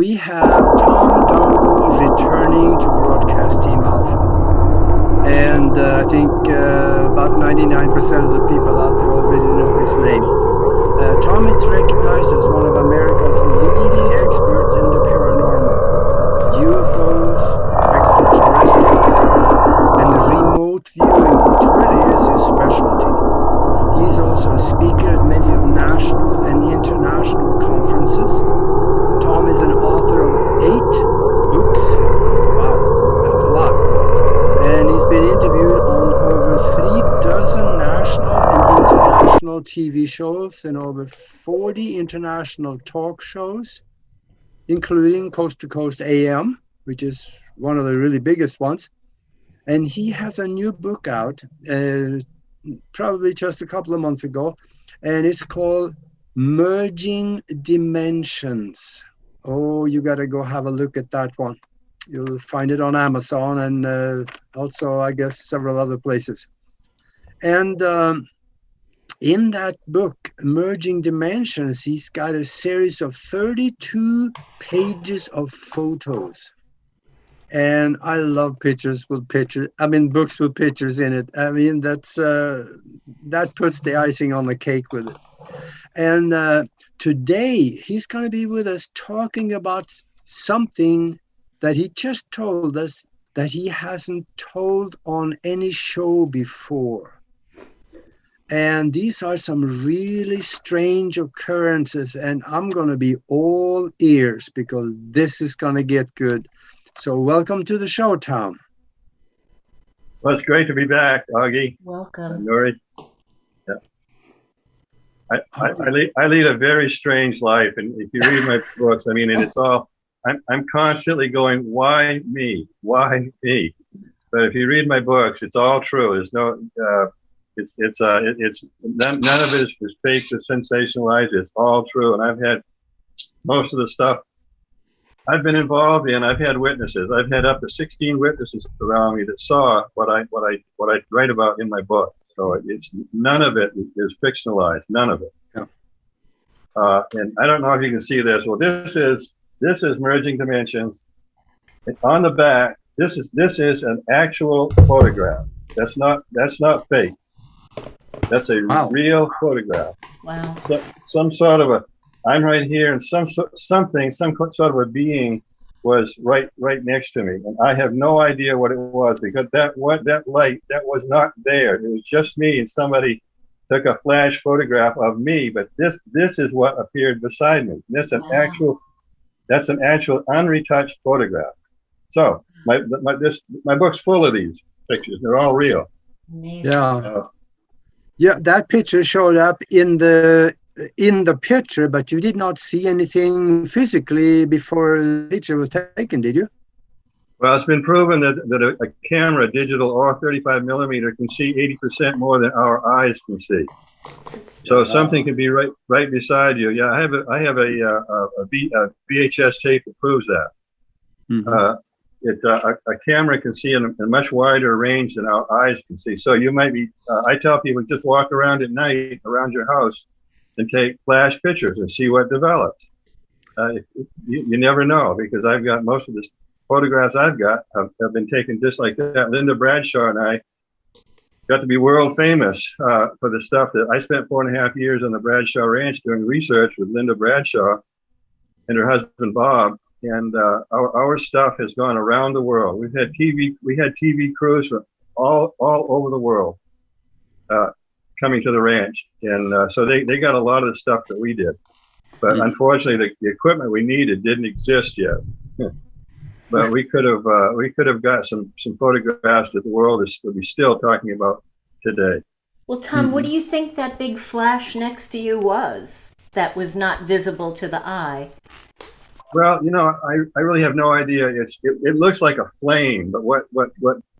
we have Tom Dongo returning to Broadcast Team Alpha. And I think about 99% of the people out there already know his name. Tom is recognized as one of America's leading experts in the paranormal, UFOs, extraterrestrials, and remote viewing, which really is his specialty. He's also a speaker at many of national and international conferences. Tom is an author of 8 books. Wow, that's a lot. And he's been interviewed on over 3 dozen national and international TV shows and over 40 international talk shows, including Coast to Coast AM, which is one of the really biggest ones. And he has a new book out, probably just a couple of months ago, and it's called Merging Dimensions. Oh, you got to go have a look at that one. You'll find it on Amazon and also, I guess, several other places. And in that book, Merging Dimensions, he's got a series of 32 pages of photos. And I love books with pictures in it. I mean, that puts the icing on the cake with it. And today, he's going to be with us talking about something that he just told us that he hasn't told on any show before. And these are some really strange occurrences, and I'm going to be all ears because this is going to get good. So welcome to the show, Tom. Well, it's great to be back, Augie. Welcome. Nuri. Yeah. I lead a very strange life, and if you read my books, I mean, and it's all, I'm constantly going, why me? Why me? But if you read my books, it's all true. There's no, it's none of it is fake or sensationalized. It's all true, and I've had most of the stuff I've been involved in. I've had witnesses. I've had up to 16 witnesses around me that saw what I write about in my book. So it's none of it is fictionalized. None of it. Yeah. And I don't know if you can see this. Well, this is Merging Dimensions. And on the back, this is an actual photograph. That's not fake. That's a real photograph. Wow. So, some sort of a, I'm right here, and some sort of a being was right next to me, and I have no idea what it was because that light that was not there. It was just me, and somebody took a flash photograph of me. But this is what appeared beside me. That's an actual unretouched photograph. So my book's full of these pictures. They're all real. Amazing. Yeah, that picture showed up in the picture, but you did not see anything physically before the picture was taken, did you? Well, it's been proven that a camera, digital or 35 millimeter, can see 80% more than our eyes can see. So something can be right beside you. Yeah, I have a VHS tape that proves that. Mm-hmm. A camera can see in a much wider range than our eyes can see. So you might be, I tell people, just walk around at night around your house and take flash pictures and see what develops. You never know, because I've got most of the photographs I've got have been taken just like that. Linda Bradshaw and I got to be world famous for the stuff that I spent 4.5 years on the Bradshaw Ranch doing research with Linda Bradshaw and her husband Bob. And our stuff has gone around the world. We had TV crews from all over the world coming to the ranch, and so they got a lot of the stuff that we did. But unfortunately, the equipment we needed didn't exist yet. But we could have got some photographs that the world will be still talking about today. Well, Tom, what do you think that big flash next to you was that was not visible to the eye? Well, I really have no idea. It looks like a flame, but what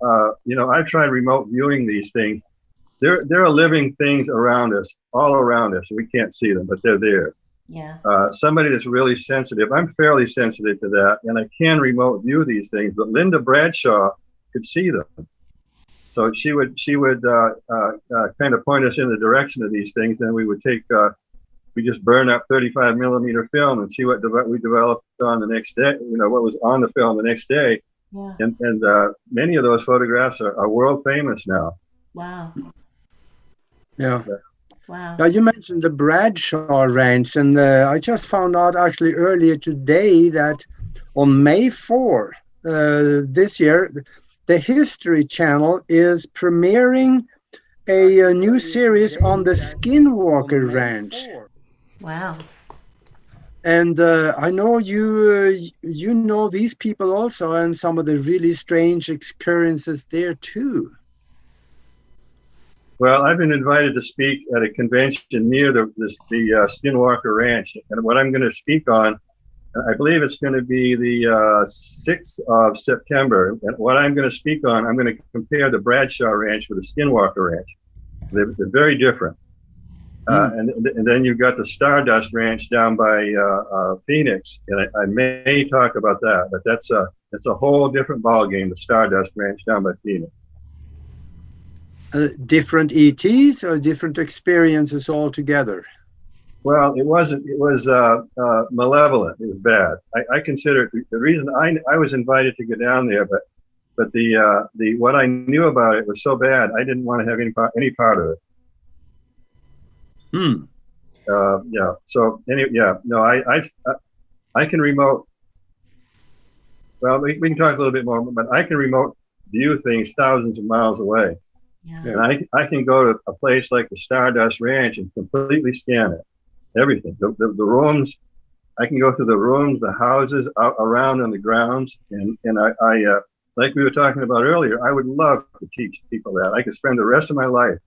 I've tried remote viewing these things. There are living things around us, all around us. We can't see them, but they're there. Yeah. Somebody that's really sensitive. I'm fairly sensitive to that, and I can remote view these things. But Linda Bradshaw could see them, so she would kind of point us in the direction of these things, and we would take we just burn up 35 millimeter film and see what we developed on the next day, what was on the film the next day. Yeah. And many of those photographs are world famous now. Wow. Yeah. Wow. Now, you mentioned the Bradshaw Ranch, and I just found out actually earlier today that on May 4 this year, the History Channel is premiering a new series on the Skinwalker Ranch. Wow. And I know you know these people also, and some of the really strange occurrences there too. Well, I've been invited to speak at a convention near the Skinwalker Ranch, and what I'm going to speak on, I believe it's going to be the 6th of September. And what I'm going to speak on, I'm going to compare the Bradshaw Ranch with the Skinwalker Ranch. They're very different. And then you've got the Stardust Ranch down by Phoenix, and I may talk about that, but that's a whole different ballgame. The Stardust Ranch down by Phoenix. Different ETs or different experiences altogether? Well, it wasn't. It was malevolent. It was bad. I consider it, the reason I was invited to go down there, but the what I knew about it was so bad, I didn't want to have any part of it. Yeah. So no, I can remote. Well, we can talk a little bit more, but I can remote view things thousands of miles away. Yeah. And I can go to a place like the Stardust Ranch and completely scan it, everything. The rooms, I can go through the rooms, the houses, around on the grounds, and I like we were talking about earlier, I would love to teach people that. I could spend the rest of my life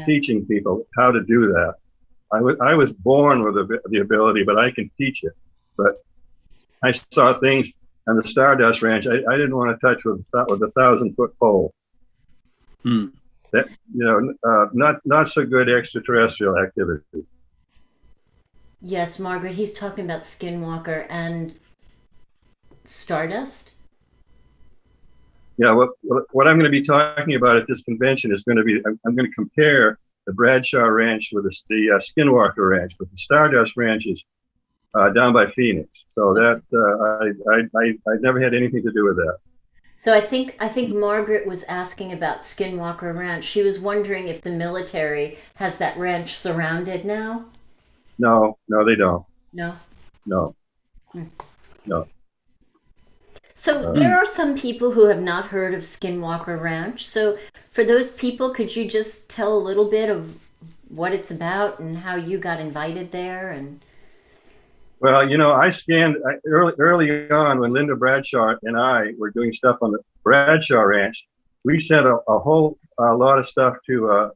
teaching people how to do that. I was born with the ability, but I can teach it. But I saw things on the Stardust Ranch I didn't want to touch with a 1,000-foot pole. That not so good extraterrestrial activity. Yes, Margaret, he's talking about Skinwalker and Stardust. Yeah, what I'm going to be talking about at this convention is going to be, I'm going to compare the Bradshaw Ranch with the Skinwalker Ranch, but the Stardust Ranch is down by Phoenix. So that I never had anything to do with that. So I think Margaret was asking about Skinwalker Ranch. She was wondering if the military has that ranch surrounded now. No, they don't. No. No. So there are some people who have not heard of Skinwalker Ranch. So for those people, could you just tell a little bit of what it's about and how you got invited there? And well, I scanned early on when Linda Bradshaw and I were doing stuff on the Bradshaw Ranch. We sent a whole lot of stuff to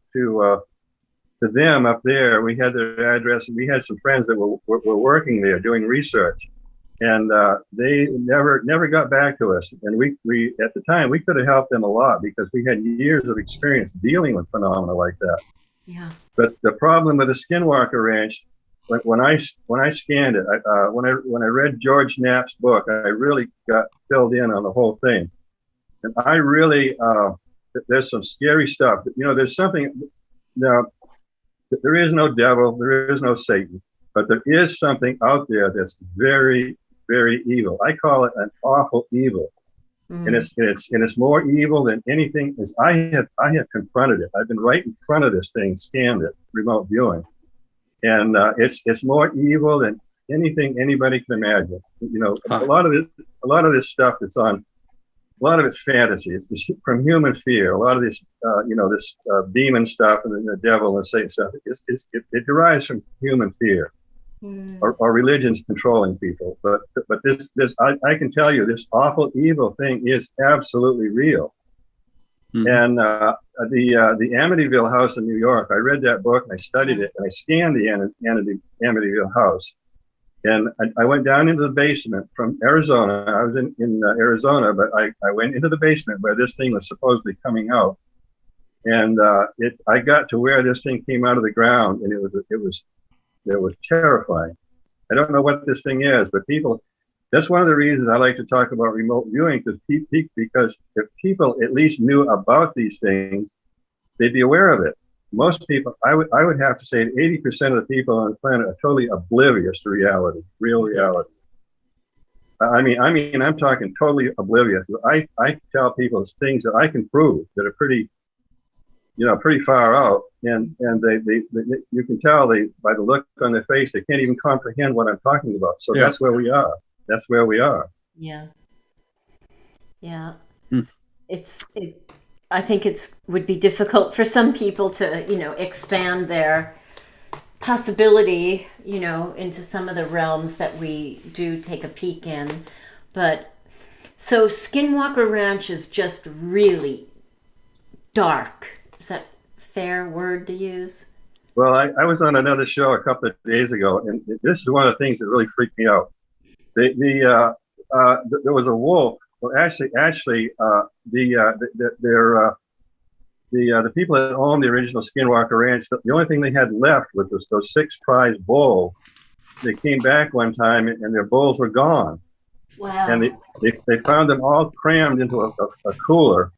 them up there. We had their address, and we had some friends that were working there doing research, and they never got back to us. And we at the time we could have helped them a lot because we had years of experience dealing with phenomena like that. yeah, But the problem with the Skinwalker Ranch, when I scanned it, when I read George Knapp's book, I really got filled in on the whole thing, and I really there's some scary stuff. There's something now. There is no devil, there is no Satan, but there is something out there that's very, very evil. I call it an awful evil, and it's more evil than anything. I have confronted it. I've been right in front of this thing, scanned it, remote viewing, and it's more evil than anything anybody can imagine. A lot of this stuff that's on. A lot of it's fantasy. It's from human fear. A lot of this, this demon stuff and the devil and Satan stuff, it derives from human fear, or religions controlling people. But this I can tell you, this awful evil thing is absolutely real. And the Amityville house in New York, I read that book, and I studied it, and I scanned the Amityville house. And I went down into the basement from Arizona. I was in Arizona, but I went into the basement where this thing was supposedly coming out. And I got to where this thing came out of the ground, and it was terrifying. I don't know what this thing is, but that's one of the reasons I like to talk about remote viewing, because if people at least knew about these things, they'd be aware of it. most people, I would have to say 80% of the people on the planet are totally oblivious to reality, real reality. I'm talking totally oblivious. I tell people things that I can prove that are pretty, pretty far out, and they you can tell by the look on their face, they can't even comprehend what I'm talking about. So that's where we are. That's where we are. Yeah. Yeah. Hmm. I think would be difficult for some people to, expand their possibility, into some of the realms that we do take a peek in. But so Skinwalker Ranch is just really dark. Is that a fair word to use? Well, I was on another show a couple of days ago, and this is one of the things that really freaked me out. There was a wolf. Well, the people that owned the original Skinwalker Ranch, the only thing they had left was those 6 prize bulls. They came back one time and their bulls were gone. Wow. And they found them all crammed into a cooler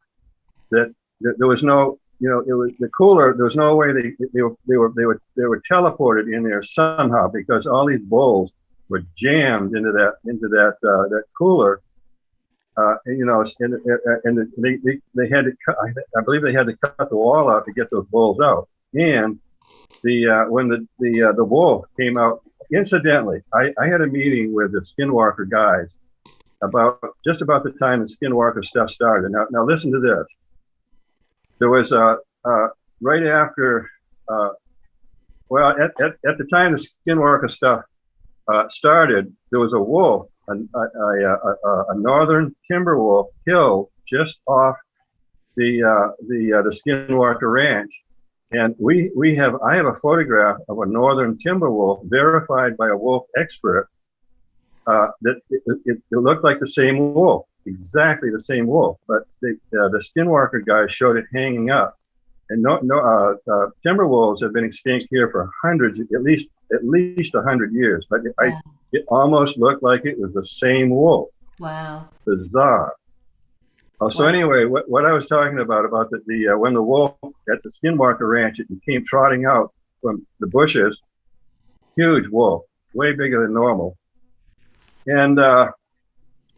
that there was no, it was the cooler. There was no way they were teleported in there somehow, because all these bulls were jammed into that cooler. And they had to cut. I believe they had to cut the wall out to get those bulls out. And when the wolf came out, incidentally, I had a meeting with the Skinwalker guys just about the time the Skinwalker stuff started. Now listen to this. There was right after, at the time the Skinwalker stuff started, there was a wolf. A northern timber wolf killed just off the Skinwalker Ranch, and I have a photograph of a northern timber wolf verified by a wolf expert that it looked like the same wolf, exactly the same wolf, but the Skinwalker guy showed it hanging up. And timber wolves have been extinct here for hundreds, at least 100 years, but it almost looked like it was the same wolf. Wow. Bizarre. Oh, so anyway, what I was talking about the when the wolf at the Skinwalker Ranch, it came trotting out from the bushes, huge wolf, way bigger than normal, and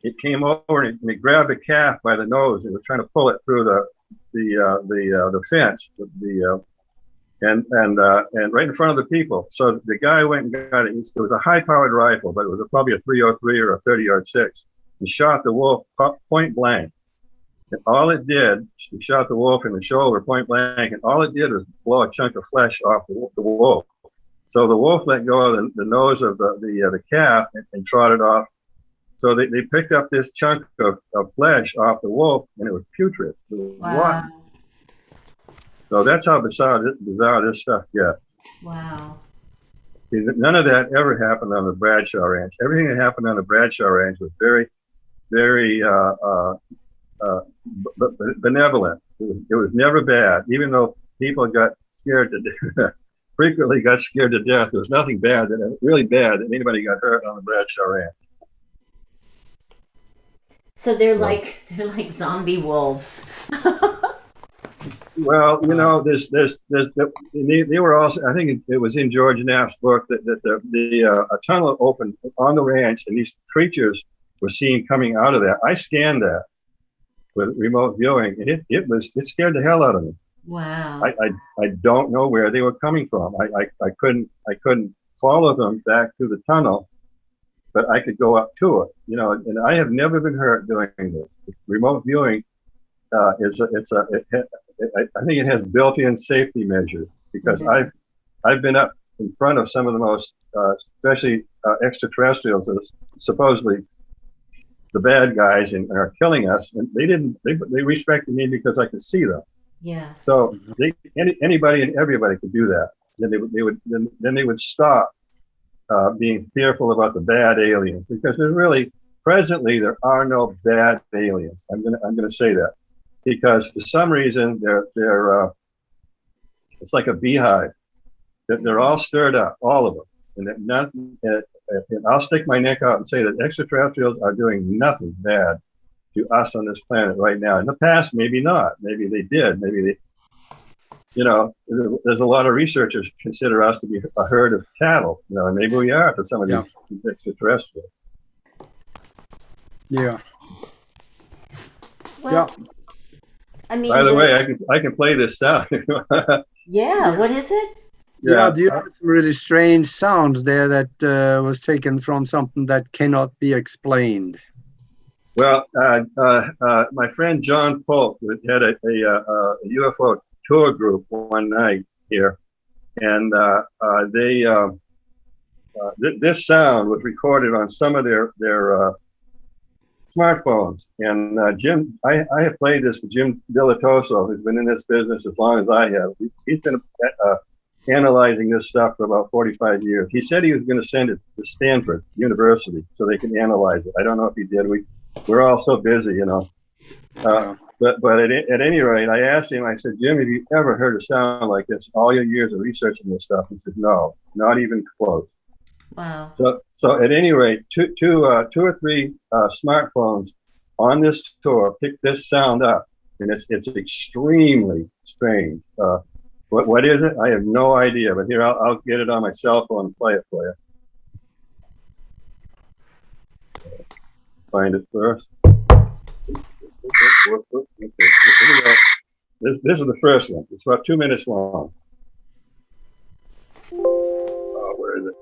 it came over and it grabbed a calf by the nose and was trying to pull it through the fence, and right in front of the people. So the guy went and got it. It was a high-powered rifle, but it was probably a 303 or a 30-06, and shot the wolf point blank. And all it did, he shot the wolf in the shoulder point blank, and all it did was blow a chunk of flesh off the wolf. So the wolf let go of the nose of the calf and trotted off. So they picked up this chunk of flesh off the wolf, and it was putrid. It was rotten. So that's how bizarre this stuff gets. Wow. See, none of that ever happened on the Bradshaw Ranch. Everything that happened on the Bradshaw Ranch was very, very benevolent. It was never bad, even though people got scared to death. Frequently got scared to death. There was nothing bad, really bad, that anybody got hurt on the Bradshaw Ranch. So they're like zombie wolves. Well, they were also, I think it was in George Knapp's book that a tunnel opened on the ranch, and these creatures were seen coming out of that. I scanned that with remote viewing, and it scared the hell out of me. Wow. I don't know where they were coming from. I couldn't follow them back through the tunnel, but I could go up to it. And I have never been hurt doing this. Remote viewing I think it has built-in safety measures, because I've been up in front of some of the most, especially extraterrestrials that are supposedly the bad guys and are killing us, and they respected me because I could see them. Yes. So anybody and everybody could do that. Then they would stop being fearful about the bad aliens, because presently there are no bad aliens. I'm gonna say that. Because for some reason they're it's like a beehive. They're all stirred up, all of them, and I'll stick my neck out and say that extraterrestrials are doing nothing bad to us on this planet right now. In the past, maybe not. Maybe they did. there's a lot of researchers consider us to be a herd of cattle, and maybe we are for some of these extraterrestrials. Yeah. Well, I mean, by the way, I can play this sound. Yeah, what is it? Yeah, do you have some really strange sounds there that was taken from something that cannot be explained? Well, my friend John Polk had a UFO tour group one night here, and this sound was recorded on some of their smartphones. And Jim, I have played this for Jim Dilatoso, who's been in this business as long as I have. He's been analyzing this stuff for about 45 years. He said he was going to send it to Stanford University so they can analyze it. I don't know if he did. We're all so busy, But at any rate, I asked him, I said, Jim, have you ever heard a sound like this all your years of researching this stuff? He said, no, not even close. Wow. So at any rate, two or three smartphones on this tour picked this sound up, and it's extremely strange. What is it? I have no idea, but here, I'll get it on my cell phone and play it for you. Find it first. Here we go. This is the first one. It's about 2 minutes long. Oh, where is it?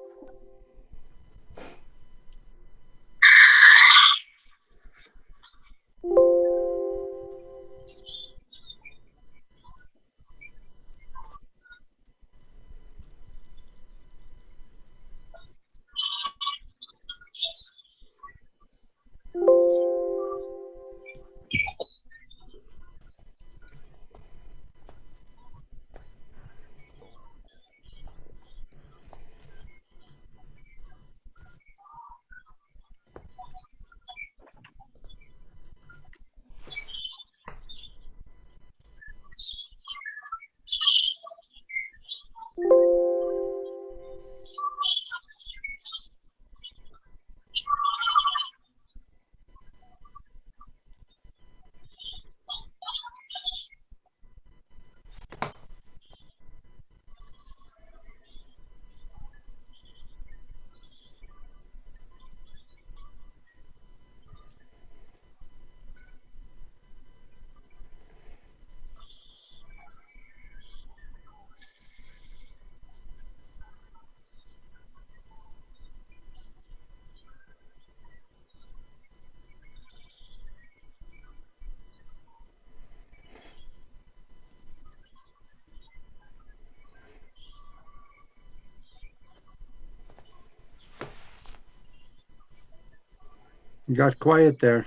You got quiet there.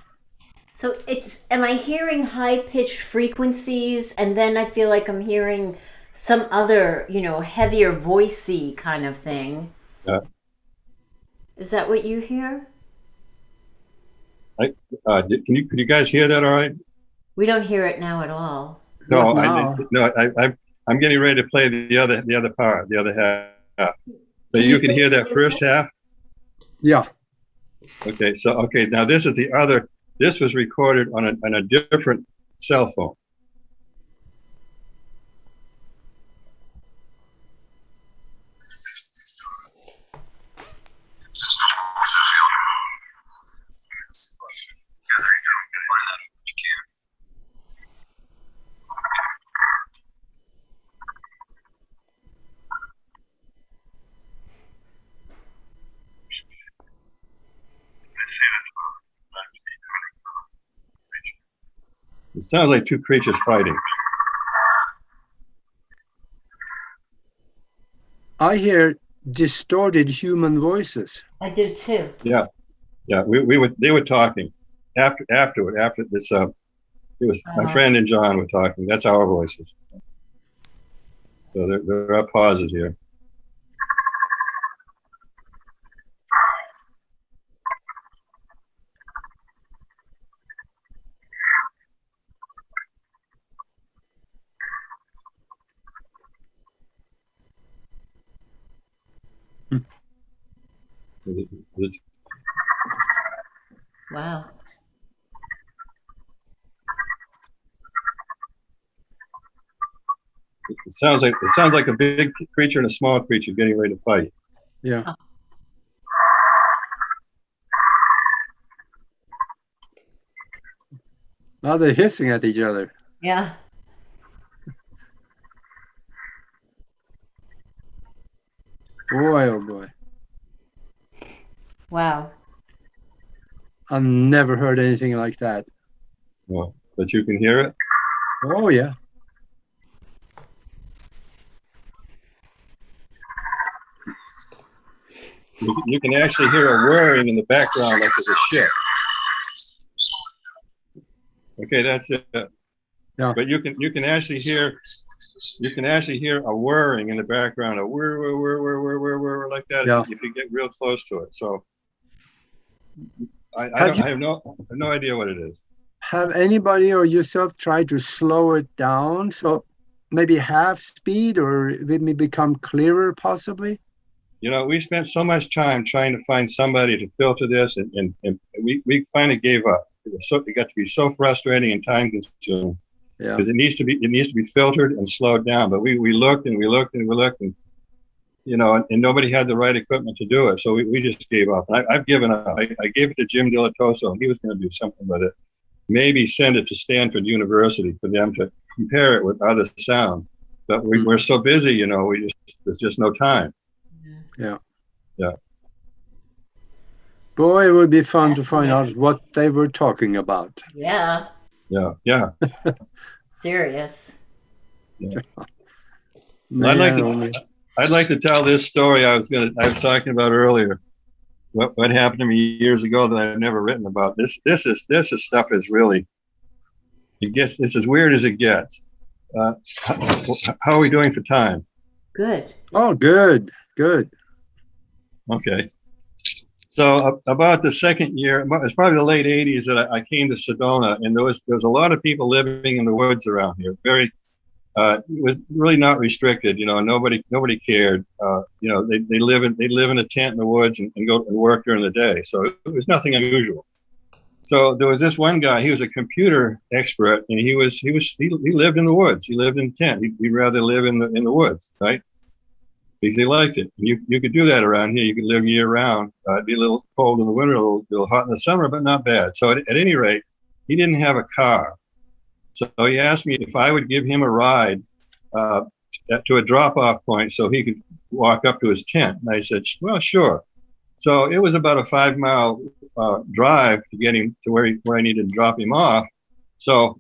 So am I hearing high-pitched frequencies, and then I feel like I'm hearing some other, heavier voicey kind of thing? Yeah. Is that what you hear? Could you guys hear that all right? We don't hear it now at all. No, I'm getting ready to play the other part, the other half. So you can hear that first half? Yeah. Okay, now this is the other. This was recorded on a different cell phone. It sounds like two creatures fighting. I hear distorted human voices. I do too. Yeah. They were talking after this. It was my friend and John were talking. That's our voices. So there are pauses here. Wow. sounds like a big creature and a small creature getting ready to fight. Yeah. Now they're hissing at each other. Yeah. Boy, oh boy. Wow. I've never heard anything like that. Well, but you can hear it. Oh, yeah. You can actually hear a whirring in the background like there's a ship. Okay, that's it. Yeah. But you can actually hear a whirring in the background, a whir like that. Yeah. If you get real close to it. So I Have have no idea what it is. Have anybody or yourself tried to slow it down? So maybe half speed, or it may become clearer possibly? You know, we spent so much time trying to find somebody to filter this, and we finally gave up. It got to be so frustrating and time consuming. Yeah. Because it needs to be filtered and slowed down. But we looked and we looked and we looked, and you know, and nobody had the right equipment to do it. So we just gave up. I've given up. I gave it to Jim Dilatoso. He was going to do something with it. Maybe send it to Stanford University for them to compare it with other sound. But we're so busy, you know, there's just no time. Yeah. Yeah. Boy, it would be fun to find out what they were talking about. Yeah. Yeah. Yeah. Serious. Yeah. Man, I'd like to tell this story I was talking about earlier. What happened to me years ago that I've never written about. This stuff is really, it's as weird as it gets. How are we doing for time? Good. Oh, good. Okay. So about the second year, it's probably the late 80s that I came to Sedona, and there was a lot of people living in the woods around here. Very, it was really not restricted. You know, nobody cared. You know, they live in a tent in the woods and go and work during the day. So it was nothing unusual. So there was this one guy. He was a computer expert, and he lived in the woods. He lived in a tent. He'd rather live in the woods, right? Because he liked it. You could do that around here. You could live year round. It'd be a little cold in the winter, a little hot in the summer, but not bad. So at any rate, he didn't have a car. So he asked me if I would give him a ride to a drop-off point so he could walk up to his tent. And I said, well, sure. So it was about a 5-mile drive to get him to where I needed to drop him off. So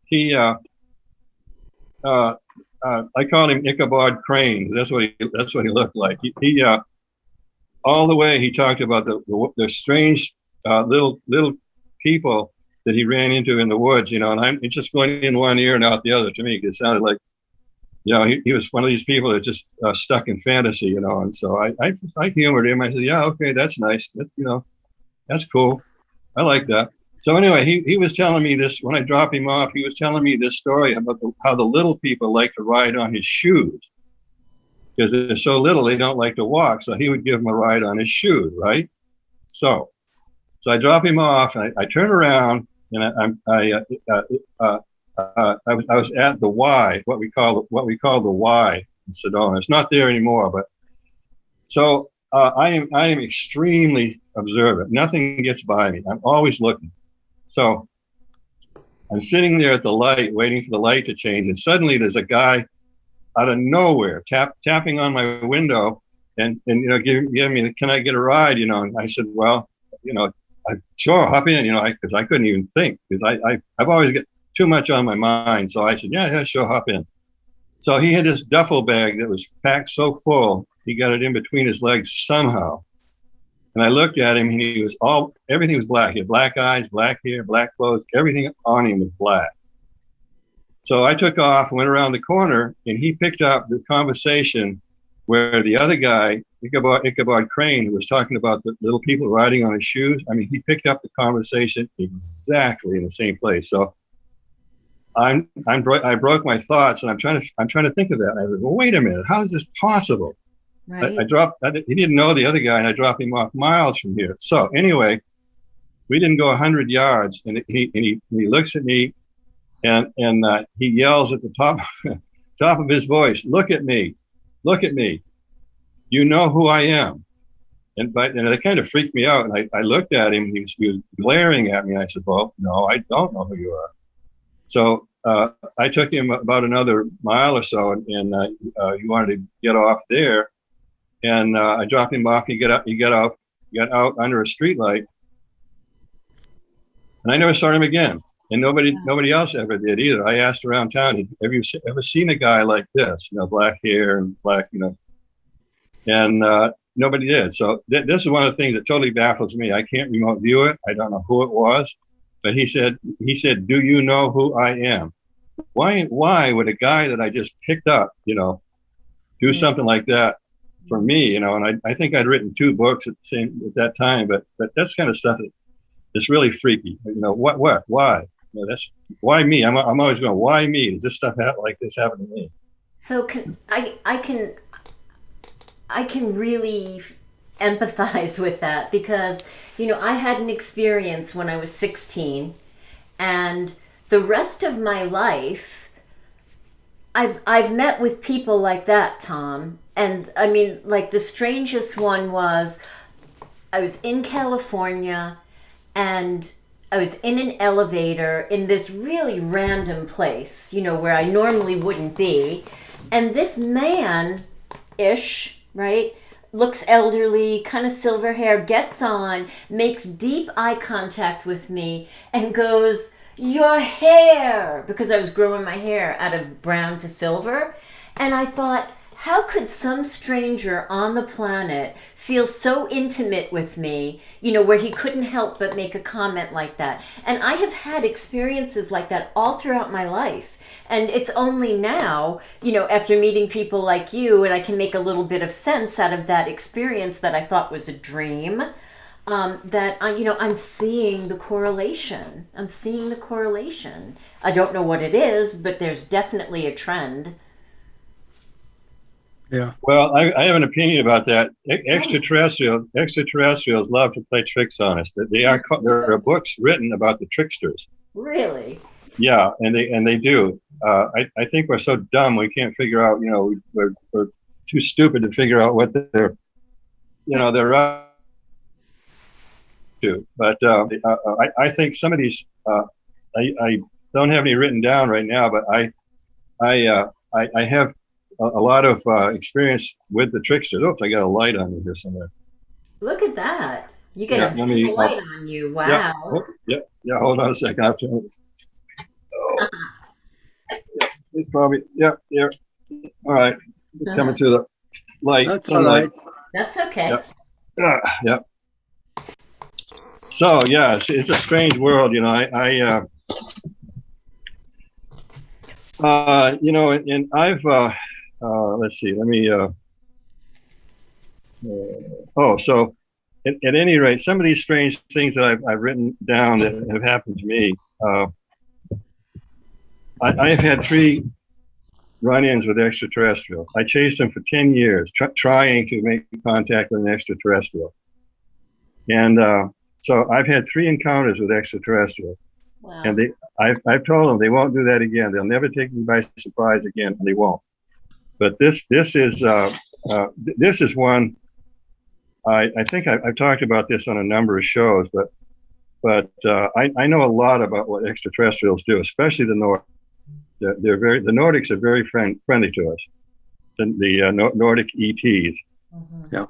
he I called him Ichabod Crane. That's what he looked like. He all the way he talked about the strange little people that he ran into in the woods, you know, and it's just going in one ear and out the other to me. It sounded like, you know, he was one of these people that just stuck in fantasy, you know. And so I humored him. I said, yeah, okay, that's nice. You know, that's cool. I like that. So anyway, he was telling me this, when I dropped him off, he was telling me this story about how the little people like to ride on his shoes. Because they're so little, they don't like to walk. So he would give them a ride on his shoes, right? So I drop him off, and I turn around, and I was at the Y, what we call the Y in Sedona. It's not there anymore, but so I am extremely observant. Nothing gets by me. I'm always looking. So I'm sitting there at the light, waiting for the light to change, and suddenly there's a guy out of nowhere tapping on my window, and you know, giving me, can I get a ride? You know, and I said, well, you know, sure, hop in. You know, because I couldn't even think, because I've always got too much on my mind. So I said, yeah, sure, hop in. So he had this duffel bag that was packed so full, he got it in between his legs somehow. And I looked at him, and everything was black. He had black eyes, black hair, black clothes, everything on him was black. So I took off and went around the corner, and he picked up the conversation where the other guy, Ichabod Crane, who was talking about the little people riding on his shoes. I mean, he picked up the conversation exactly in the same place. So I broke my thoughts, and I'm trying to think of that. And I said, well, wait a minute, how is this possible? Right. He didn't know the other guy, and I dropped him off miles from here. So anyway, we didn't go 100 yards, and he looks at me, and he yells at the top of his voice, look at me, look at me. You know who I am. And that kind of freaked me out. And I looked at him, he was glaring at me. I said, well, no, I don't know who you are. So I took him about another mile or so, and he wanted to get off there. And I dropped him off. He got out under a street light. And I never saw him again. And nobody else ever did either. I asked around town, have you ever seen a guy like this? You know, black hair and black, you know. And nobody did. So this is one of the things that totally baffles me. I can't remote view it. I don't know who it was. But he said, do you know who I am? Why would a guy that I just picked up, you know, do something like that for me, you know? And I think I'd written 2 books at that time, but that's kind of stuff that's really freaky. You know, why? You know, that's why me. I'm always going, why me? Does this stuff like this happen to me? So I can really empathize with that, because, you know, I had an experience when I was 16, and the rest of my life I've met with people like that, Tom. And I mean, like, the strangest one was, I was in California and I was in an elevator in this really random place, you know, where I normally wouldn't be. And this man-ish, right, looks elderly, kind of silver hair, gets on, makes deep eye contact with me and goes, your hair, because I was growing my hair out of brown to silver. And I thought, how could some stranger on the planet feel so intimate with me, you know, where he couldn't help but make a comment like that? And I have had experiences like that all throughout my life. And it's only now, you know, after meeting people like you, and I can make a little bit of sense out of that experience that I thought was a dream, that I'm seeing the correlation. I don't know what it is, but there's definitely a trend. Yeah. Well, I have an opinion about that. Extraterrestrials love to play tricks on us. There are books written about the tricksters. Really? Yeah, and they do. I think we're so dumb we can't figure out. You know, we're too stupid to figure out what they're up to. But I think some of these I don't have any written down right now, but I have a lot of experience with the tricksters. Oops, I got a light on me here somewhere. Look at that. You get a light on you. Wow. Yeah, hold on a second. I'll turn it. Oh. It's probably, yeah. All right. It's coming through the light. That's all right. That's okay. Yeah. So, yeah, it's a strange world. You know, you know, and I've, let's see, let me, so at any rate, some of these strange things that I've written down that have happened to me, I've had 3 run-ins with extraterrestrials. I chased them for 10 years, trying to make contact with an extraterrestrial. And so I've had 3 encounters with extraterrestrials. Wow. And I've told them they won't do that again. They'll never take me by surprise again, and they won't. But this is one. I think I've talked about this on a number of shows, but I know a lot about what extraterrestrials do, especially the Nordics. The Nordics are very friendly to us. The Nordic ETs. Mm-hmm. Yeah.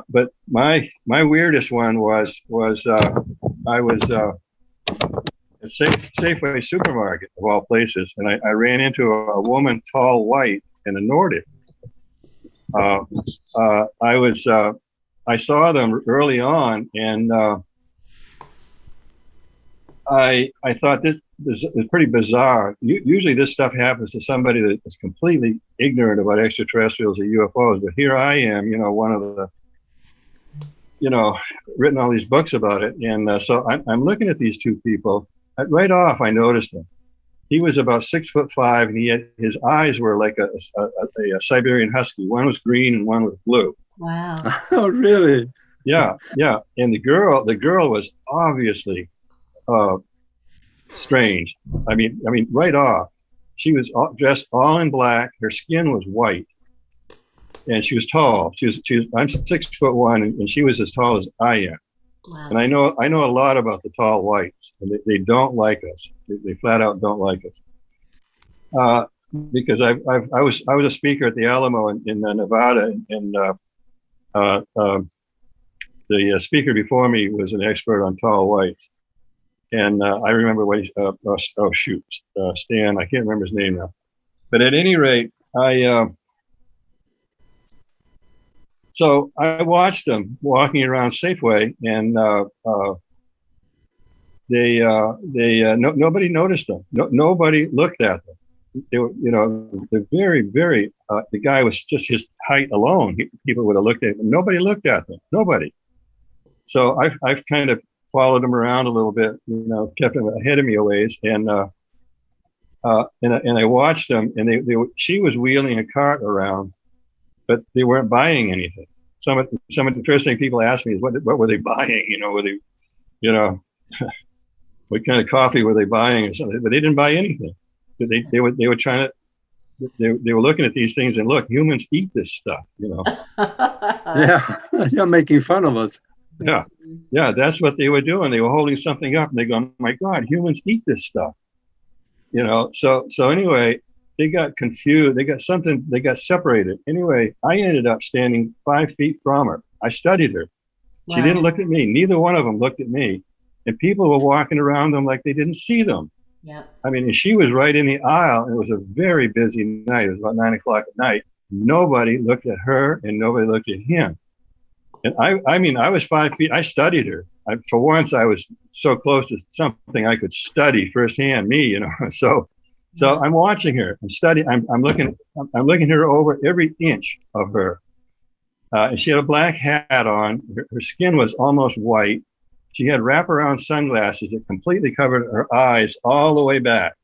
But my weirdest one was I was a Safeway supermarket of all places, and I ran into a woman, tall, white, in a Nordic. I saw them early on, and I thought this is pretty bizarre. Usually this stuff happens to somebody that is completely ignorant about extraterrestrials or UFOs, but here I am, you know, one of the, you know, written all these books about it. And so I'm looking at these 2 people. Right off, I noticed him. He was about 6'5", and his eyes were like a Siberian husky. One was green and one was blue. Wow. Oh, really? Yeah. And the girl was obviously strange. I mean, right off. She was dressed all in black. Her skin was white, and she was tall. I'm 6'1", and she was as tall as I am. Wow. And I know a lot about the tall whites, and they don't like us. They flat out don't like us. Because I was a speaker at the Alamo in Nevada, and the speaker before me was an expert on tall whites. And I remember when Stan, I can't remember his name now. But at any rate, so I watched them walking around Safeway, and nobody noticed them. Nobody looked at them. They were, they're very, very. The guy was just his height alone. People would have looked at him. Nobody looked at them. Nobody. So I've kind of followed them around a little bit. Kept them ahead of me a ways, and I watched them. And she was wheeling a cart around, but they weren't buying anything. Some of the first thing people ask me is what were they buying? Were they, what kind of coffee were they buying or something? But they didn't buy anything. They were trying to. They were looking at these things and look, humans eat this stuff. Yeah, you're making fun of us. Yeah, that's what they were doing. They were holding something up and they go, oh my God, humans eat this stuff. So anyway, they got confused. They got separated. Anyway, I ended up standing 5 feet from her. I studied her. Wow. She didn't look at me. Neither one of them looked at me. And people were walking around them like they didn't see them. Yeah. I mean, she was right in the aisle. It was a very busy night. It was about 9 o'clock at night. Nobody looked at her and nobody looked at him. And I was 5 feet. I studied her. For once, I was so close to something I could study firsthand. Me, So I'm watching her. I'm studying. I'm looking her over every inch of her. And she had a black hat on. Her skin was almost white. She had wraparound sunglasses that completely covered her eyes all the way back.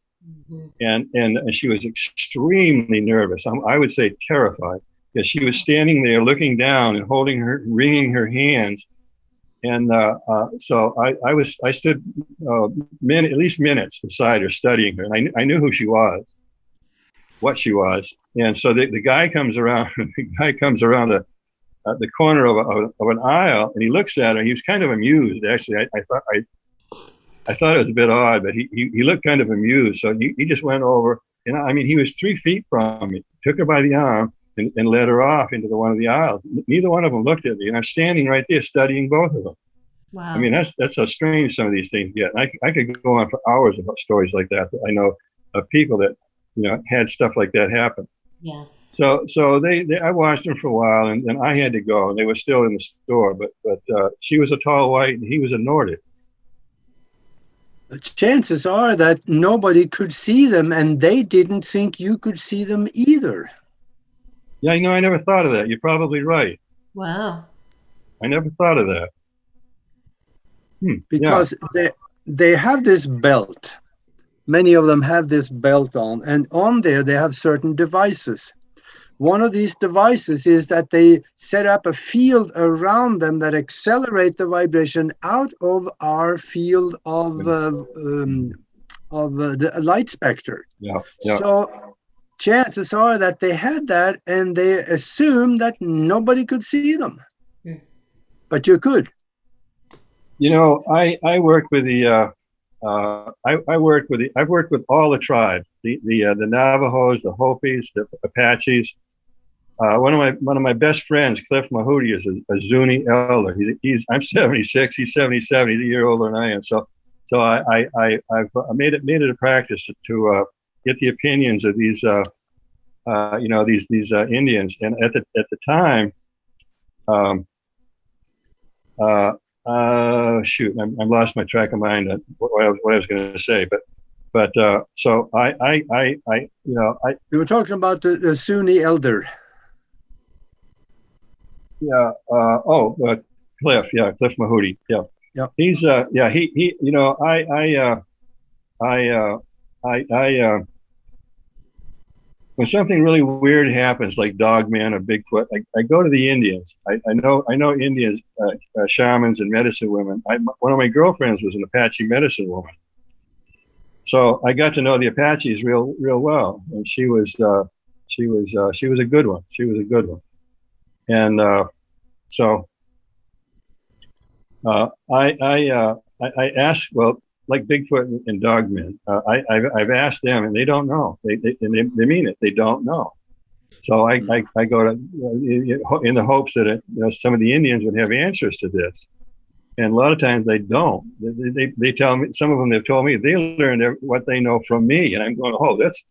Mm-hmm. And she was extremely nervous. I would say terrified. Because she was standing there looking down and wringing her hands. And so I stood at least minutes beside her studying her. And I knew who she was, what she was. And so the guy comes around, the corner of an aisle, and he looks at her. He was kind of amused, actually. I thought it was a bit odd, but he looked kind of amused. So he just went over, and he was 3 feet from me, took her by the arm, and led her off into one of the aisles. Neither one of them looked at me, and I'm standing right there studying both of them. Wow. I mean, that's how strange some of these things get. And I could go on for hours about stories like that. I know of people that had stuff like that happen. Yes. So I watched them for a while, and then I had to go, and they were still in the store. But she was a tall white, and he was a Nordic. Chances are that nobody could see them, and they didn't think you could see them either. Yeah, I never thought of that. You're probably right. Wow. I never thought of that. Because they have this belt. Many of them have this belt on, and on there they have certain devices. One of these devices is that they set up a field around them that accelerate the vibration out of our field of the light spectrum. Yeah. So chances are that they had that, and they assumed that nobody could see them. But you could. I worked with I've worked with all the tribes, the Navajos, the Hopis, the Apaches. One of my best friends, Cliff Mahudi, is a Zuni elder. I'm 76, he's 77, he's a year older than I am. So I've made it a practice to get the opinions of these these Indians. And at the time, shoot, I lost my track of mind on what I was going to say, but so you were talking about the Zuni elder. Yeah. Cliff. Yeah, Cliff Mahudi. Yeah. Yeah. He's he when something really weird happens, like Dogman or Bigfoot, I go to the Indians. I know Indians, shamans and medicine women. One of my girlfriends was an Apache medicine woman. So I got to know the Apaches real well, and she was a good one. She was a good one, and so I asked, well, like Bigfoot and Dogmen, I've asked them, and they don't know. They mean it. They don't know. So I go to in the hopes that some of the Indians would have answers to this. And a lot of times they don't. They tell me, some of them have told me they learned what they know from me, and I'm going, oh, that's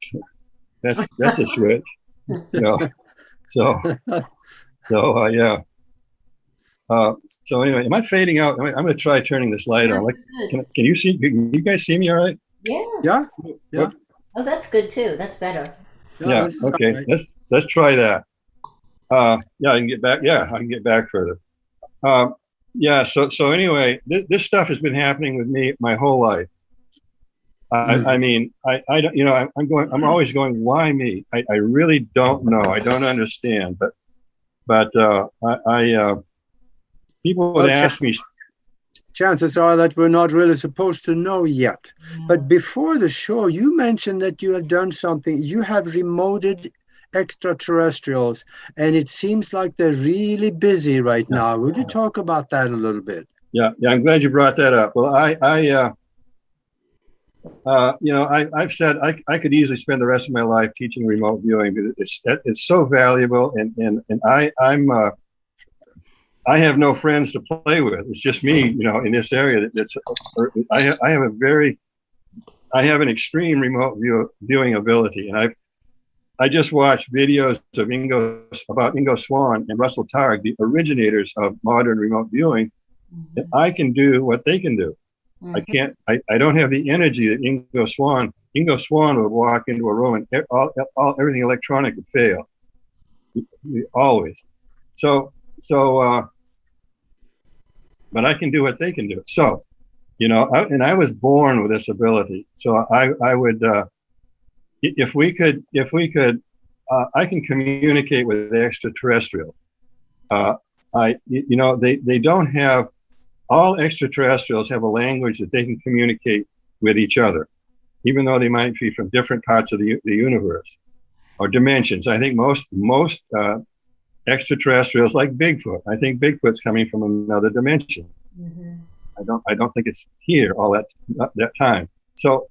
a switch, So yeah. So anyway, am I fading out? I'm going to try turning this light on. Like, can you see? Can you guys see me all right? Yeah. Oh, that's good too. That's better. Yeah. Okay. Right. Let's try that. Yeah, I can get back. Yeah, I can get back further. Yeah. So anyway, this stuff has been happening with me my whole life. I mean, I don't, I'm always going, why me? I really don't know. I don't understand. But people would ask me. Chances are that we're not really supposed to know yet. But before the show, you mentioned that you have done something. You have remoted extraterrestrials, and it seems like they're really busy right now. Would you talk about that a little bit? Yeah, I'm glad you brought that up. Well, I've said I could easily spend the rest of my life teaching remote viewing because it's so valuable, and I have no friends to play with. It's just me, in this area. I have an extreme remote viewing ability, and I just watched videos of Ingo Swann and Russell Targ, the originators of modern remote viewing, and I can do what they can do. I don't have the energy that Ingo Swann would walk into a room and everything electronic would fail. Always. But I can do what they can do. So, and I was born with this ability. So I would, if we could, I can communicate with the extraterrestrial. They don't have, all extraterrestrials have a language that they can communicate with each other, even though they might be from different parts of the universe or dimensions. I think most extraterrestrials, like Bigfoot, I think Bigfoot's coming from another dimension. I don't think it's here all that time. So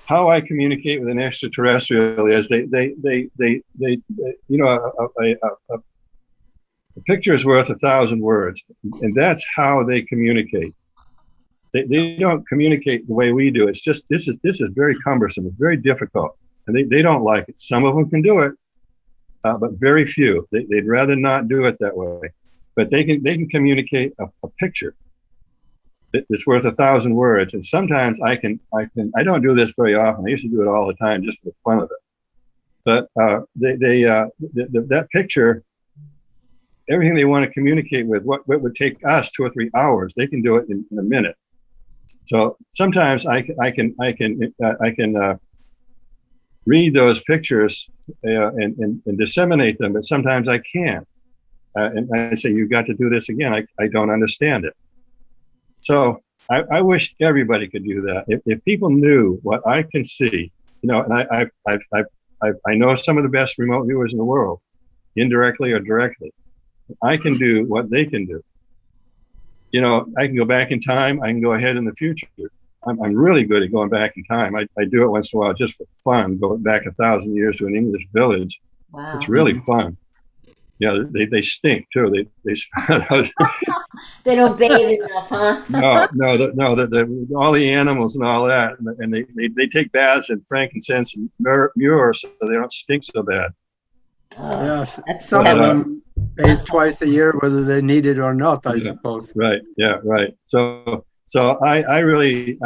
how I communicate with an extraterrestrial is a picture is worth 1,000 words, and that's how they communicate. They don't communicate the way we do. It's just this is very cumbersome. It's very difficult, and they don't like it. Some of them can do it, but very few. They'd rather not do it that way. But they can communicate a picture that's worth 1,000 words. And sometimes I don't do this very often. I used to do it all the time just for the fun of it. But that picture, everything they want to communicate with, what would take us 2 or 3 hours, they can do it in a minute. So sometimes I can read those pictures and disseminate them, but sometimes I can't. And I say, you've got to do this again. I don't understand it. So I wish everybody could do that. If people knew what I can see, and I know some of the best remote viewers in the world, indirectly or directly. I can do what they can do. I can go back in time. I can go ahead in the future. I'm really good at going back in time. I do it once in a while just for fun, going back 1,000 years to an English village. Wow. It's really fun. Yeah, they stink too. They don't bathe enough, huh? no. All the animals and all that, and they take baths in frankincense and myrrh, so they don't stink so bad. Yes, some of them bathe twice a year, whether they need it or not. I suppose. Right. Yeah. Right. So I really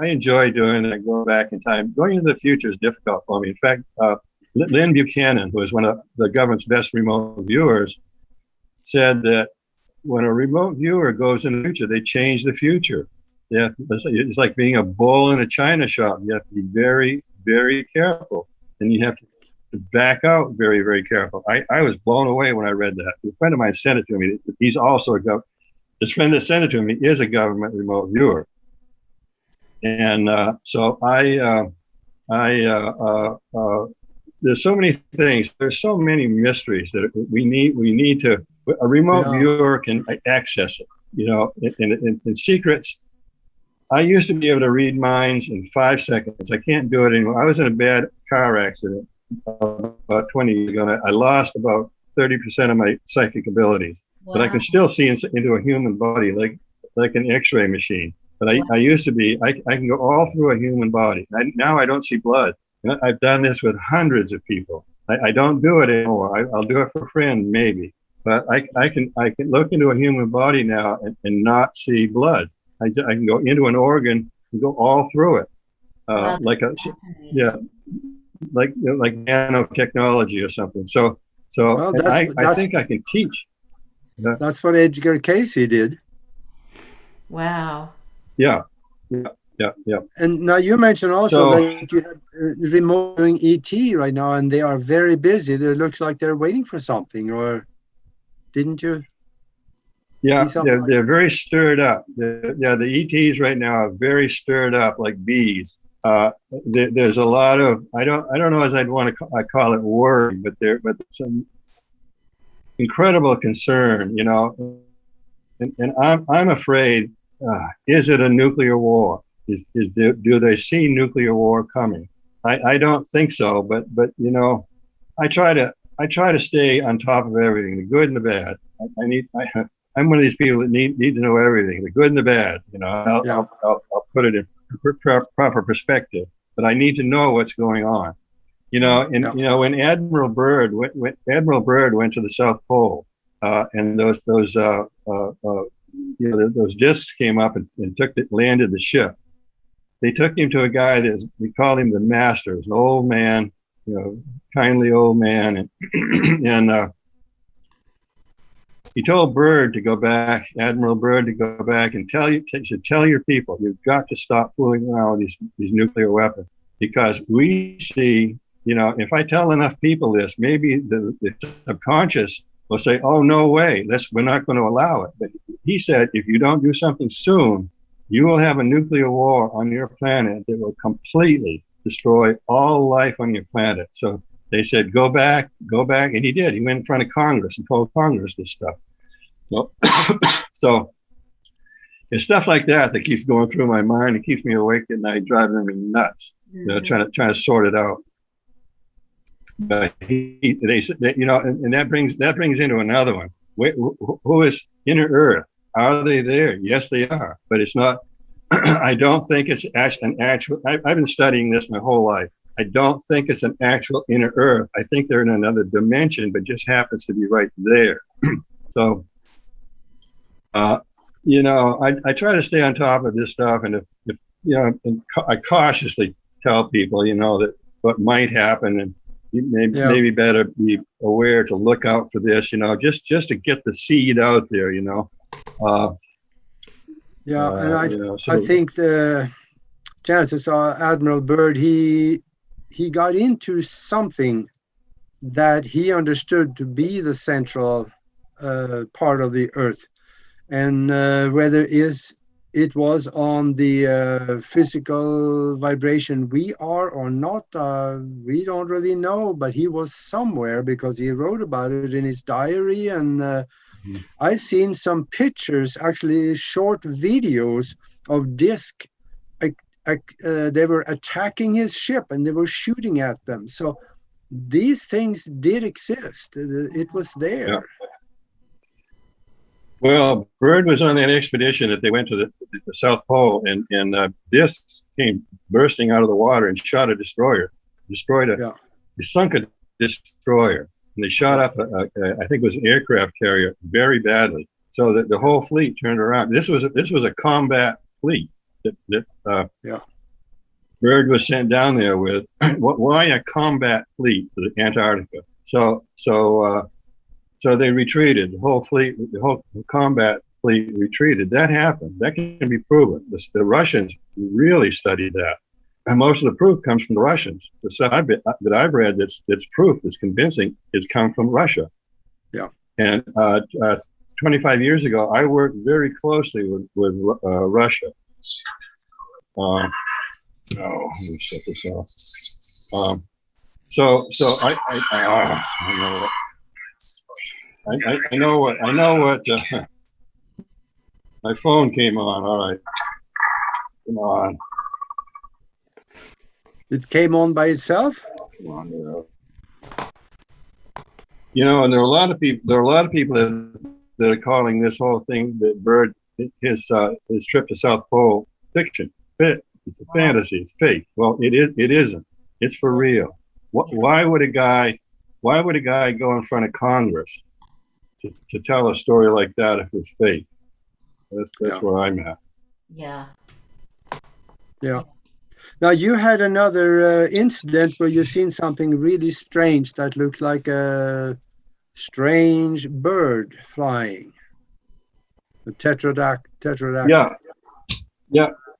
enjoy doing it. Going back in time, going into the future is difficult for me. In fact, Lynn Buchanan, who is one of the government's best remote viewers, said that when a remote viewer goes in the future, they change the future. It's like being a bull in a china shop. You have to be very, very careful, and you have to back out very, very careful. I was blown away when I read that. A friend of mine sent it to me. He's also the this friend that sent it to me is a government remote viewer. And so there's so many things. There's so many mysteries that we need to. A remote viewer can access it. You know, in secrets. I used to be able to read minds in 5 seconds. I can't do it anymore. I was in a bad car accident about 20 years ago, and I lost about 30% of my psychic abilities. Wow. But I can still see into a human body like an X-ray machine. But I used to be. I can go all through a human body. Now I don't see blood. I've done this with hundreds of people. I don't do it anymore. I'll do it for a friend maybe. But I can look into a human body now and not see blood. I can go into an organ and go all through it, like nanotechnology or something. So well, I think I can teach. That's what Edgar Casey did. Wow. Yeah. And now you mentioned also that you have remote doing ET right now, and they are very busy. It looks like they're waiting for something, or didn't you? Yeah, they're very stirred up. The ETs right now are very stirred up, like bees. There's a lot of I don't know as I'd want to I call it worry, but there's some incredible concern, you know. And I'm afraid. Is it a nuclear war? Do they see nuclear war coming? I don't think so, but you know, I try to stay on top of everything, the good and the bad. I'm one of these people that need to know everything, the good and the bad. You know, I'll put it in proper perspective, but I need to know what's going on. You know, and you know, when Admiral Byrd went to the South Pole, and those discs came up and landed the ship. They took him to a guy we called him the Master, an old man, you know, kindly old man, and he told Byrd to go back, Admiral Byrd, to go back and tell your people, you've got to stop fooling around with these nuclear weapons, because we see, you know, if I tell enough people this, maybe the subconscious will say, oh, no way, we're not going to allow it. But he said, if you don't do something soon, you will have a nuclear war on your planet that will completely destroy all life on your planet. So they said, go back, and he did. He went in front of Congress and told Congress this stuff. So it's stuff like that keeps going through my mind. It keeps me awake at night, driving me nuts. You know, trying to sort it out. But they said, you know, and that brings into another one. Who is inner Earth? Are they there? Yes, they are. But it's not. I don't think it's an actual. I've been studying this my whole life. I don't think it's an actual inner Earth. I think they're in another dimension, but just happens to be right there. So, you know, I try to stay on top of this stuff, and if you know, and I cautiously tell people, you know, that what might happen, and you maybe better be aware to look out for this, you know, just to get the seed out there, you know. And I think the chances are Admiral Byrd, he got into something that he understood to be the central part of the Earth, and whether it was on the physical vibration we are or not, we don't really know, but he was somewhere because he wrote about it in his diary. And I've seen some pictures, actually short videos of disc. They were attacking his ship and they were shooting at them. So these things did exist. It was there. Yeah. Well, Byrd was on that expedition that they went to the South Pole, and discs came bursting out of the water and shot a destroyer. They sunk a destroyer, and they shot up I think it was an aircraft carrier very badly. So that the whole fleet turned around. This was a combat fleet that Byrd was sent down there with. Why a combat fleet to the Antarctica? So they retreated. The whole fleet, the whole combat fleet retreated. That happened. That can be proven. The Russians really studied that, and most of the proof comes from the Russians. The stuff that I've read that's proof, that's convincing, has come from Russia. Yeah. And 25 years ago, I worked very closely with Russia. No, let me shut this off. So I know what my phone came on. All right, come on. It came on by itself. Come on, and there are a lot of people that are calling this whole thing, that bird, his trip to South Pole, fiction. It's a fantasy. It's fake. Well, it isn't. It's for real. Why would a guy go in front of Congress to tell a story like that if it's fake? That's where I'm at. Yeah. Yeah. Now, you had another incident where you seen something really strange that looked like a strange bird flying. A tetradact.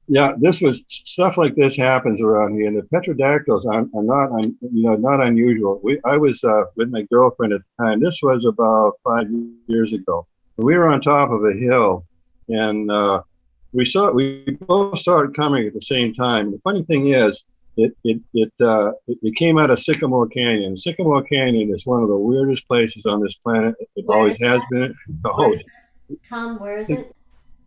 Yeah. This was stuff like this happens around here, and the pterodactyls are not unusual. I was with my girlfriend at the time. This was about 5 years ago. We were on top of a hill, and we both saw it coming at the same time. The funny thing is, it came out of Sycamore Canyon. Sycamore Canyon is one of the weirdest places on this planet. It always has been. Tom, where is it?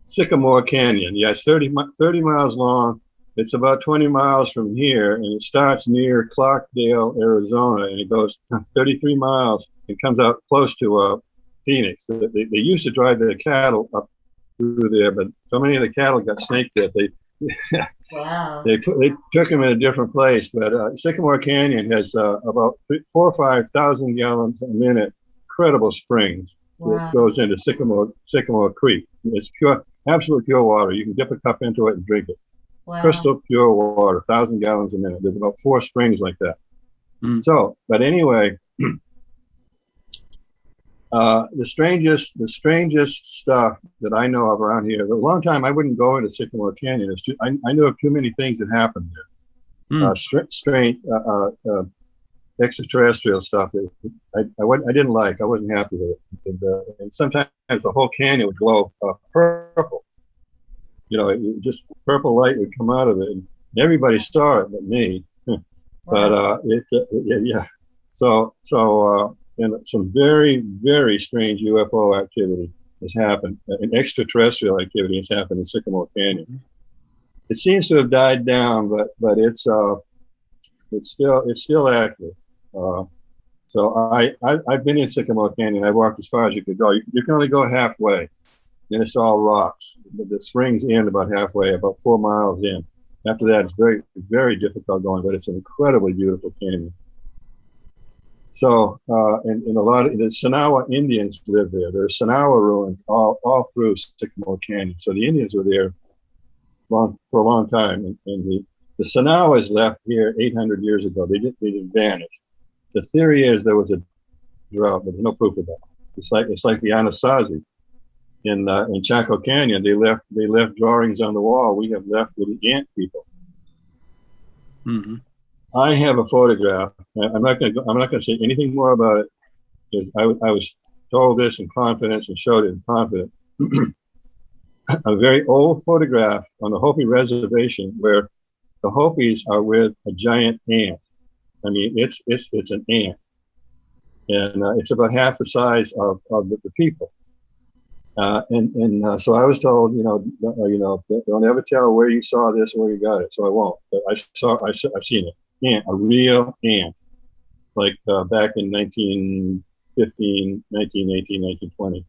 Sycamore Canyon. Yeah, it's 30 miles long. It's about 20 miles from here, and it starts near Clarkdale, Arizona, and it goes 33 miles and comes out close to Phoenix. They used to drive their cattle up through there, but so many of the cattle got snake bit. Wow. They took them in a different place. But Sycamore Canyon has about 4,000 or 5,000 gallons a minute, incredible springs. Wow. It goes into Sycamore Creek. It's pure, absolute pure water. You can dip a cup into it and drink it. Wow. Crystal pure water, 1,000 gallons a minute. There's about 4 springs like that. So, but anyway, the strangest stuff that I know of around here. For a long time, I wouldn't go into Sycamore Canyon. I knew of too many things that happened there. Strange extraterrestrial stuff that I didn't like. I wasn't happy with it. And sometimes the whole canyon would glow purple. Just purple light would come out of it, and everybody saw it but me. But yeah. So and some very, very strange UFO activity has happened, and extraterrestrial activity has happened in Sycamore Canyon. It seems to have died down, but it's still active. So I've been in Sycamore Canyon. I walked as far as you could go. You can only go halfway, and it's all rocks. The springs end about halfway, about 4 miles in. After that, it's very, very difficult going, but it's an incredibly beautiful canyon. So, and a lot of the Sonowa Indians live there. There's Sonowa ruins all through Sycamore Canyon. So the Indians were there for a long time, and the Sonowas left here 800 years ago. They didn't vanish. The theory is there was a drought, but there's no proof of that. It's like the Anasazi in Chaco Canyon. They left drawings on the wall. We have left with the ant people. I have a photograph. I'm not going to say anything more about it, because I was told this in confidence and showed it in confidence. A very old photograph on the Hopi reservation where the Hopis are with a giant ant. I mean, it's an ant, and it's about half the size of the people. So I was told, don't ever tell where you saw this or where you got it. So I won't. But I've seen it. Ant, a real ant, like back in 1915, 1918, 1920.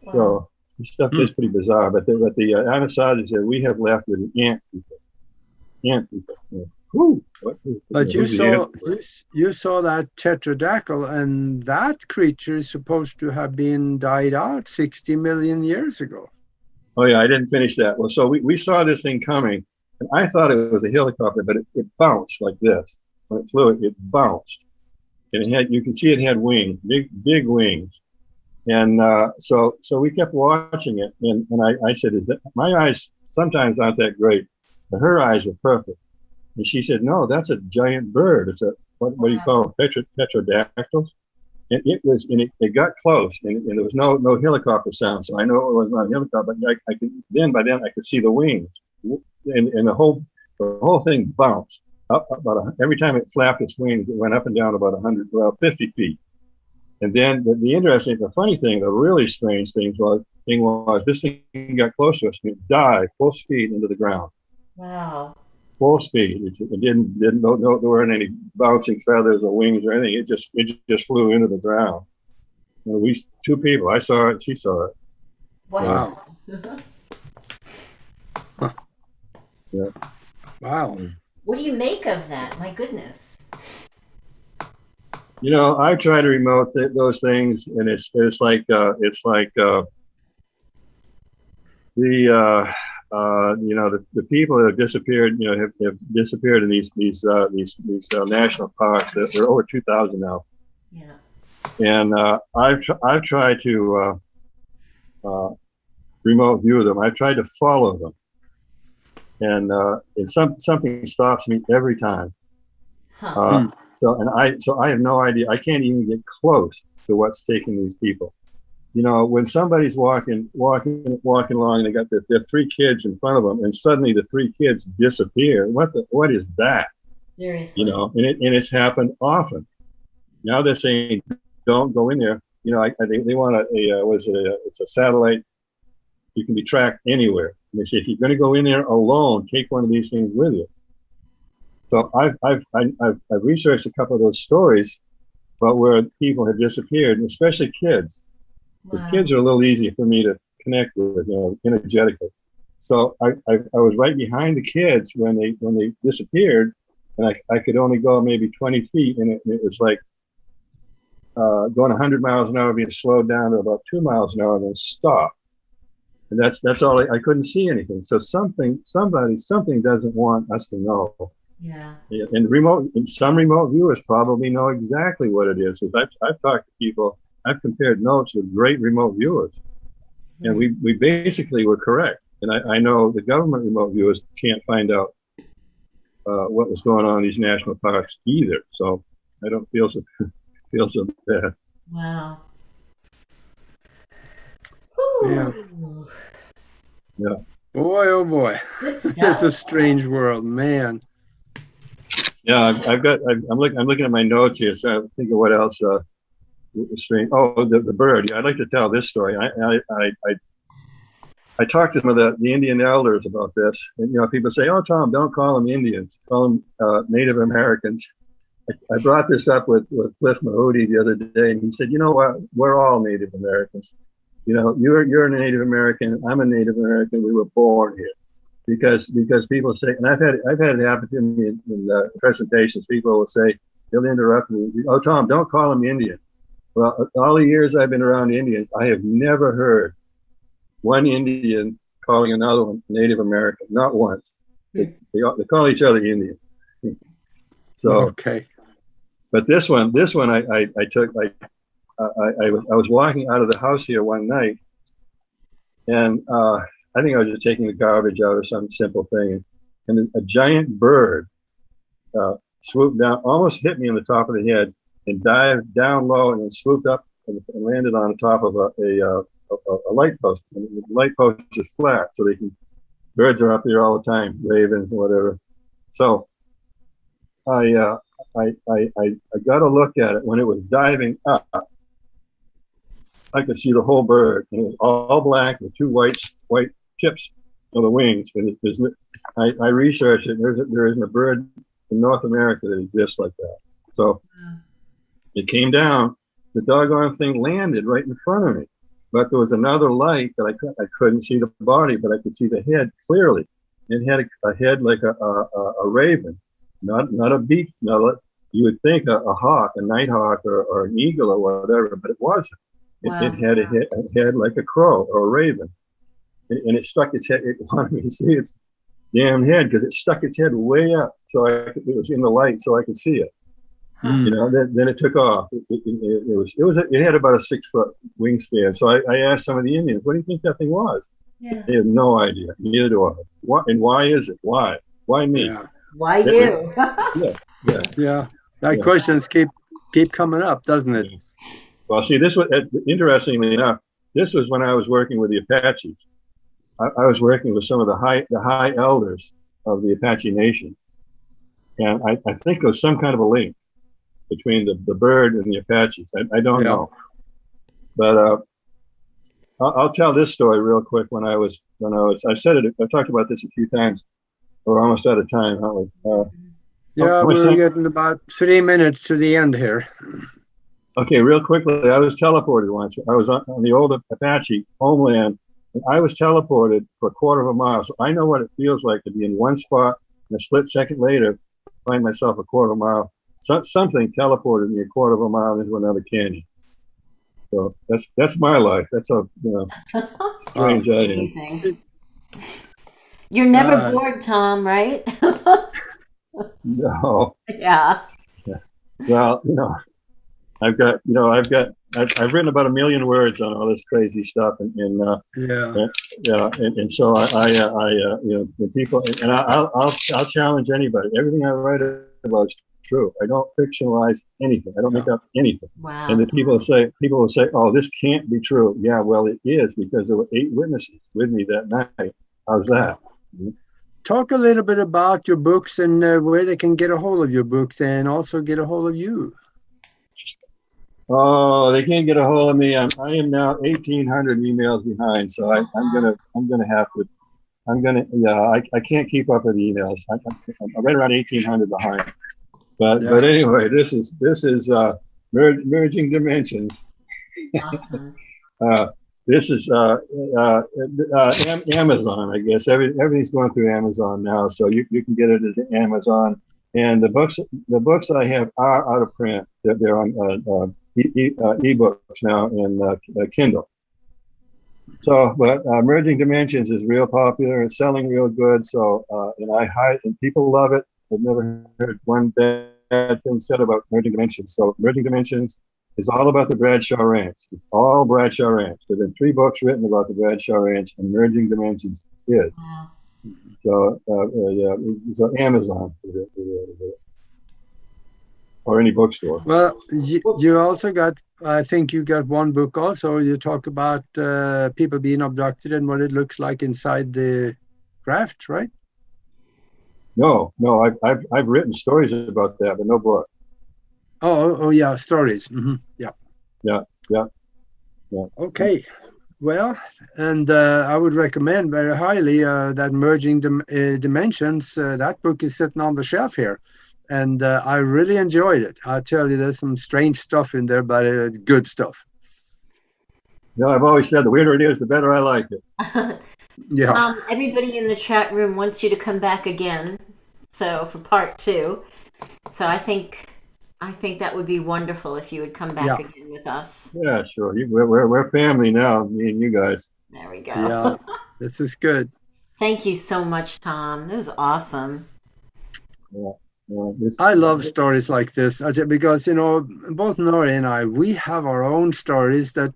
Wow. So this stuff is pretty bizarre. But the Anasazi said we have left with the ant people. Ant people. Whew. But you saw that pterodactyl, and that creature is supposed to have been died out 60 million years ago. Oh yeah, I didn't finish that. Well, so we saw this thing coming, and I thought it was a helicopter, but it bounced like this. When it flew, it bounced, and you can see it had wings, big wings, and so we kept watching it, and I said, my eyes sometimes aren't that great, but her eyes were perfect. And she said, no, that's a giant bird. It's what do you call them? Petrodactyls? And it got close, and there was no helicopter sound, so I know it was not a helicopter. But by then I could see the wings, and the whole thing bounced up about every time it flapped its wings, it went up and down about 50 feet. And then the funny thing, the really strange thing was this thing got close to us and it dived full speed into the ground. Wow. Full speed. It didn't there weren't any bouncing feathers or wings or anything. It just flew into the ground. And we two people, I saw it, she saw it. Wow. Huh. Yeah. Wow. What do you make of that? My goodness. You know, I try to remote those things, and it's like the people that have disappeared, have disappeared in these national parks. There are over 2,000 now. Yeah. And I've tried to remote view them. I've tried to follow them, and something stops me every time. Huh. So I have no idea. I can't even get close to what's taking these people. When somebody's walking along, and they got their three kids in front of them, and suddenly the three kids disappear. What is that? Seriously. And it's happened often. Now they're saying, don't go in there. They want it's a satellite. You can be tracked anywhere. And they say, if you're going to go in there alone, take one of these things with you. So I've researched a couple of those stories about where people have disappeared, and especially kids. Because kids are a little easy for me to connect with, energetically. So I was right behind the kids when they disappeared, and I could only go maybe 20 feet, and it was like going 100 miles an hour, being slowed down to about 2 miles an hour, and then stop. And that's all. I couldn't see anything. So something doesn't want us to know. Yeah. And some remote viewers probably know exactly what it is. I've talked to people. I've compared notes with great remote viewers, and we basically were correct. And I know the government remote viewers can't find out what was going on in these national parks either. So I don't feel so bad. Wow. Yeah. Yeah. Boy, oh boy. Good It's stuff. a strange world, man. Yeah, I'm looking at my notes here, so I'm thinking what else was strange. Oh, the bird. Yeah, I'd like to tell this story. I talked to some of the Indian elders about this, and people say, "Oh, Tom, don't call them Indians, call them Native Americans." I brought this up with Cliff Mahody the other day, and he said, "You know what? We're all Native Americans. You're a Native American. I'm a Native American. We were born here." Because people say, and I've had it happen to me in presentations. People will say, they'll interrupt me. "Oh, Tom, don't call them Indian." Well, all the years I've been around Indians, I have never heard one Indian calling another one Native American. Not once. They call each other Indian. So Okay. But this one I was walking out of the house here one night, and I think I was just taking the garbage out or some simple thing, and a giant bird swooped down, almost hit me on the top of the head, and dived down low, and then swooped up and landed on the top of a light post. And the light post is flat, so birds are up there all the time, ravens and whatever. So I got a look at it when it was diving up. I could see the whole bird, and it was all black with two white tips on the wings. And I researched it. There isn't a bird in North America that exists like that. So it came down. The doggone thing landed right in front of me. But there was another light that I couldn't see the body, but I could see the head clearly. It had a head like a raven, not a beak. You would think a hawk, a nighthawk, or an eagle or whatever, but it wasn't. Wow. It had a head like a crow or a raven. And it stuck its head. It wanted me to see its damn head because it stuck its head way up, so it was in the light, so I could see it. Then it took off. It had about a 6-foot wingspan. So I asked some of the Indians, "What do you think that thing was?" Yeah. They had no idea. Neither do I. And why is it? Why me? Yeah. Why you? Yeah. That questions keep coming up, doesn't it? Well, see, this was interestingly enough. This was when I was working with the Apaches. I was working with some of the high elders of the Apache Nation, and I think there was some kind of a link between the bird and the Apaches. I don't know, but I'll tell this story real quick. I said it. I've talked about this a few times. We're almost out of time, aren't we? Yeah, we're getting about 3 minutes to the end here. Okay, real quickly, I was teleported once. I was on the old Apache homeland, and I was teleported for a quarter of a mile. So I know what it feels like to be in one spot and a split second later find myself a quarter of a mile. Something teleported me a quarter of a mile into another canyon. So that's my life. That's a strange Amazing. You're never bored, Tom, right? No. Yeah. Well, I've written about 1 million words on all this crazy stuff, and so the people, and I'll challenge anybody. Everything I write about is true. I don't fictionalize anything. I don't make up anything. Wow. And the people will say, "Oh, this can't be true." Yeah, well, it is, because there were 8 witnesses with me that night. How's that? Talk a little bit about your books and where they can get a hold of your books and also get a hold of you. Oh, they can't get a hold of me. I am now 1,800 emails behind, so I can't keep up with the emails. I'm right around 1,800 behind. But anyway, this is Merging Dimensions. Awesome. This is Amazon, I guess. Everything's going through Amazon now, so you can get it as Amazon. And the books I have are out of print. They're on ebooks now in Kindle. So, but Merging Dimensions is real popular. It's selling real good. So, and people love it. I've never heard one bad thing said about Merging Dimensions. So, Merging Dimensions is all about the Bradshaw Ranch. It's all Bradshaw Ranch. There have been 3 books written about the Bradshaw Ranch, and Merging Dimensions is. Wow. So Amazon or any bookstore. Well, you also got, I think you got one book also. You talk about people being abducted and what it looks like inside the craft, right? No, I've written stories about that, but no book. Oh yeah, stories. Mm-hmm. Yeah. Okay. Well, and I would recommend very highly that Merging Dimensions. That book is sitting on the shelf here, and I really enjoyed it. I tell you, there's some strange stuff in there, but good stuff. I've always said the weirder it is, the better I like it. Yeah. Tom, everybody in the chat room wants you to come back again, so for part 2. So I think that would be wonderful if you would come back again with us. Yeah, sure. We're family now, me and you guys. There we go. Yeah, this is good. Thank you so much, Tom. That was awesome. Yeah, I love stories like this because, both Nori and I, we have our own stories that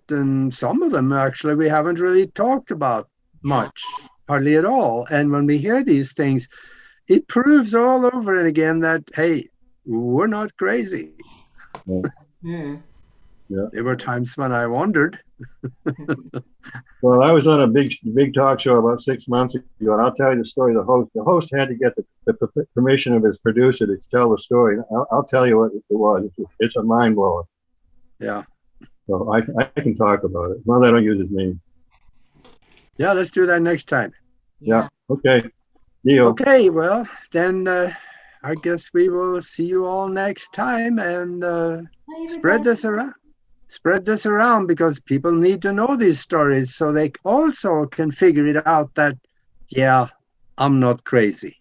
some of them actually we haven't really talked about much, hardly at all. And when we hear these things, it proves all over and again that, hey, we're not crazy. Yeah. There were times when I wondered. Well, I was on a big talk show about 6 months ago, and I'll tell you the story. The host had to get the permission of his producer to tell the story. I'll tell you what it was. It's a mind blower. Yeah. So I can talk about it. Well, I don't use his name. Yeah, let's do that next time. Yeah. Okay. Deal. Okay. Well, then I guess we will see you all next time, and spread this around. Spread this around because people need to know these stories so they also can figure it out that, yeah, I'm not crazy.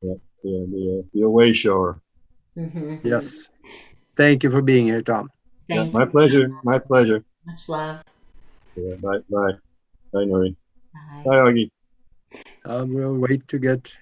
Yeah, the away shower. Mm-hmm. Yes. Thank you for being here, Tom. Thank my you. pleasure. My pleasure. Much love. Yeah, bye, Nori. Bye. Bye, Augie. We'll wait to get